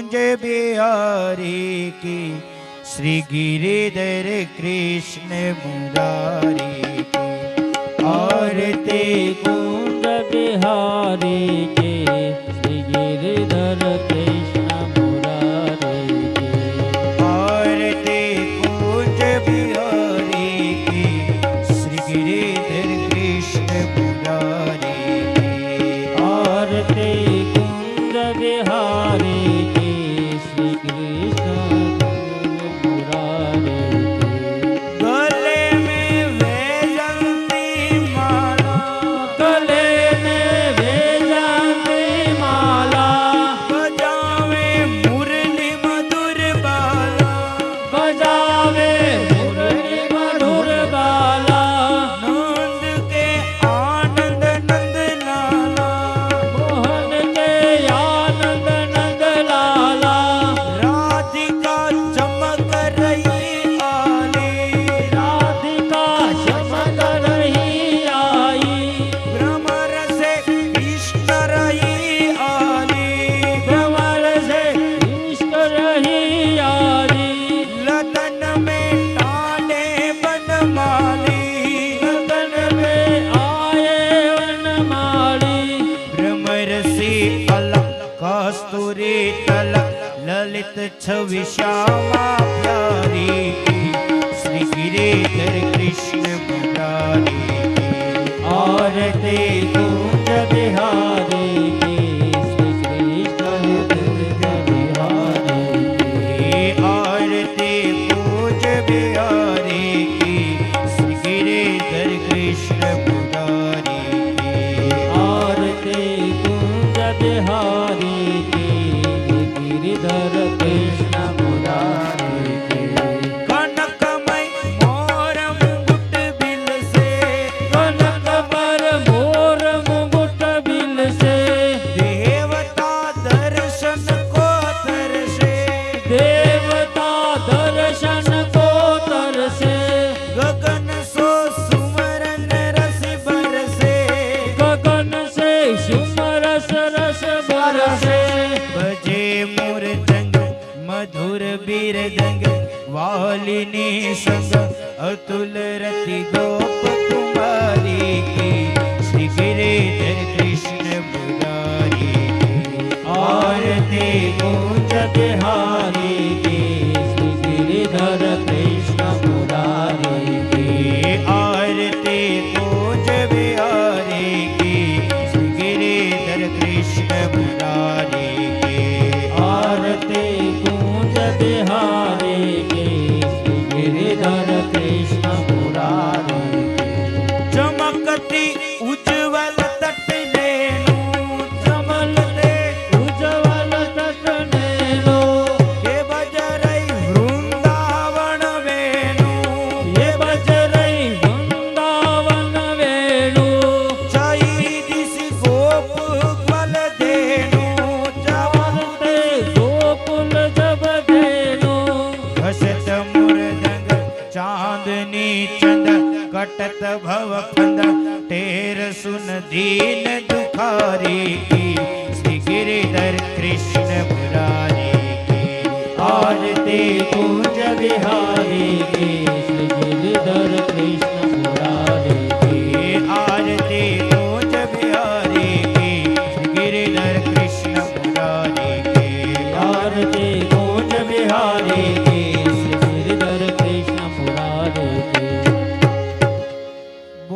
कुंज बिहारी की, श्री गिरिधर कृष्ण मुरारी की। आरती कुंज बिहारी के, श्री गिरिधर कृष्ण मुरारी के। आरती कुंज बिहारी की, श्री गिरिधर कृष्ण मुरारी की। आरती कुंज बिहारी के, श्री कृष्ण मुरारी के। गले में वैजंती माला, गले में वैजयंती माला, बजावे मुरली मधुर बाला, बजावे मुरली मधुर बाला। नंद के आनंद नंद लाला, मोहन के आनंद नंद लाला। राधिका चमक रही आली, राधिका चमक रही आई, भ्रमर से कृष्ण रही आली, भ्रमर से इश्क रही आई। लदन में टाने बनमाली, लगन में आए वनमाली। भ्रमर से अलग कस्तूरी तलक, ललित छवि श्यामा प्यारी की, श्री गिरिधर कृष्ण मुरारी की। आरती कुंज बिहारी की, श्री कृष्ण बिहारी की। आरती पूज बिहारी की, श्री गिरिधर कृष्ण मुरारी की। आरती कुंज बिहारी की, गिरिधर कृष्ण मुरारी की। कनकमय मोर मुकुट बिल से, कनक पर मोर मुकुट बिल से, देवता दर्शन को तरसे, देवता दर्शन को तरसे। गगन सो सुमरन रस बरसे, गगन से सुमरस रस बरसे। बजे मुरदंग मधुर बीरदंग, वालिनी संग अतुल रति गोप कुमारी की, श्री गिरिधर कृष्ण मुरारी की। आरती कुंज बिहारी की, श्री गिरिधर कृष्ण मुरारी की। आरती कुंज बिहारी की, श्री गिरिधर कृष्ण मुरारी की। आरती कुंज बिहारी की, श्री गिरिधर कृष्ण मुरारी की। चमकती उज्ज्वल तट लेनु, चमलते उज्ज्वल तट नैनो, के बजरई वृंदावन वेणु, ये बज रही वृंदावन वेणु। चाई दिशि गोप ग्वल धेनु, चावरते गोकुल जब धेनु। घसत मुरदंग चांदनी चंद, कटत भव फंद टेर सुन दीन दुखारी की, श्री गिरिधर कृष्ण मुरारी की। आरती कुंज बिहारी की, श्री गिरिधर कृष्ण मुरारी की। आरती कुंज बिहारी की, श्री गिरिधर कृष्ण मुरारी की। आरती कुंज बिहारी की, श्री गिरिधर कृष्ण मुरारी की।